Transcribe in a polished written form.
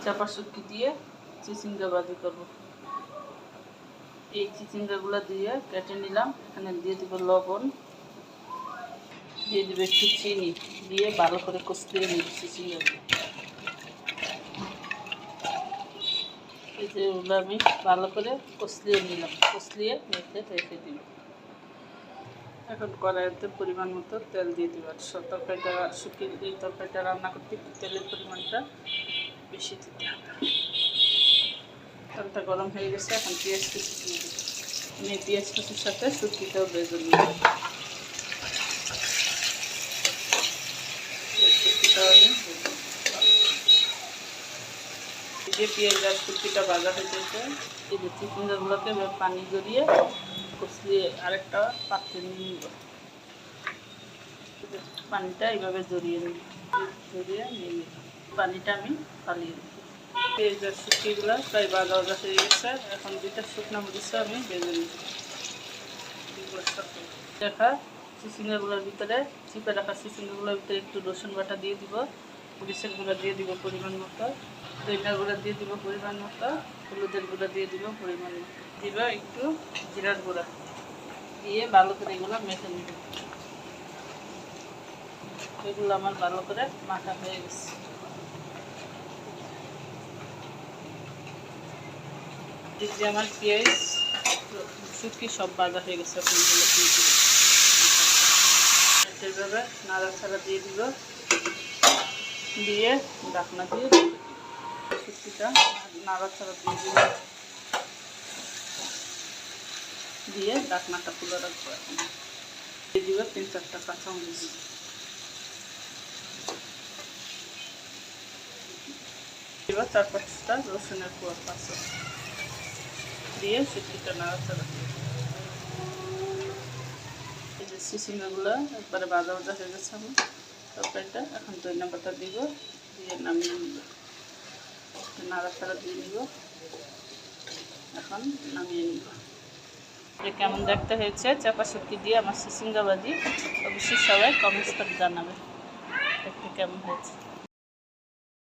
চাপা শুটকি দিয়ে চিচিঙ্গা ভাজি করব। এই চিচিঙ্গাগুলো দিয়ে কেটে নিলাম। এখানে দিয়ে দিব লবণ, দিয়ে দিব একটু চিনি, দিয়ে ভালো করে কষলিয়ে নিব চিচিঙ্গাগুলো। এই যে আমি ভালো করে কষলিয়ে নিলাম, কষলিয়ে মেখে রেখে দিব। এখন কড়াইতে পরিমাণ মতো তেল দিয়ে দিব। তরকারিটা শুকিয়ে এই তরকারিটা রান্না করতে একটু তেলের পরিমাণটা বেশি দিতে হবে। তেলটা গরম হয়ে গেছে, এখন পেঁয়াজ কুচি দিয়ে দিব। আমি পেঁয়াজ কুচির সাথে শুটকিটাও ভেজে নিব। শুটকিটাও আমি এই যে পেঁয়াজ আর শুটকিটা ভাজা হয়ে গেছে, এই যে চিচিঙ্গাগুলোকে পানি জড়িয়ে কষলিয়ে আরেকটা পাত্রে নিয়ে নিব। পানিটা এইভাবে জড়িয়ে নিব, জড়িয়ে নিয়ে নিব। পানিটা আমি ফালিয়ে দিই। পেঁয়াজ আর শুটকিগুলো প্রায় ভাজা ভাজা হয়ে গেছে। এখন দুইটা শুকনো মরিচ আমি ভেজে নিব। দেখা চিচিঙ্গাগুলোর ভিতরে চিপে রাখা চিচিঙ্গাগুলোর ভিতরে একটু রসুন বাটা দিয়ে দিব, মরিচের গুঁড়া দিয়ে দিব পরিমাণ মতো, দইটার গুঁড়া দিয়ে দিব পরিমাণ মতো, হলুদের গুঁড়া দিয়ে দিব পরিমাণ মতো, দিব একটু জিরার গুঁড়া দিয়ে ভালো করে এগুলো মেখে নিব। এগুলো আমার ভালো করে মাখা হয়ে গেছে। যে আমার পেঁয়াজ শুটকি সব ভাজা হয়ে গেছে। এইভাবে নাড়াচাড়া দিয়ে দিব, দিয়ে ঢাকনা দিয়ে শুটকিটা নাড়াচাড়া দিয়ে দিব, দিয়ে ঢাকনাটা খুলে রাখবো। এখন দিয়ে দিব 3-4টা কাঁচামরিচ, দিব 4-5টা রসুনের কোয়া কাঁচা দিয়ে শুটকিটা নাড়াচাড়া দিয়ে এই যে চিচিঙ্গাগুলো একবারে ভাজা ভাজা হয়ে গেছে আমার তরকারিটা। এখন ধনিয়া পাতা দিব, দিয়ে নামিয়ে নিব, নাড়াচাড়া দিয়ে নিব। এখন নামিয়ে নিব। কেমন দেখতে হয়েছে চাপা শুটকি দিয়ে আমার চিচিঙ্গা ভাজি, অবশ্যই সবাই কমেন্টস করে জানাবে দেখতে কেমন হয়েছে।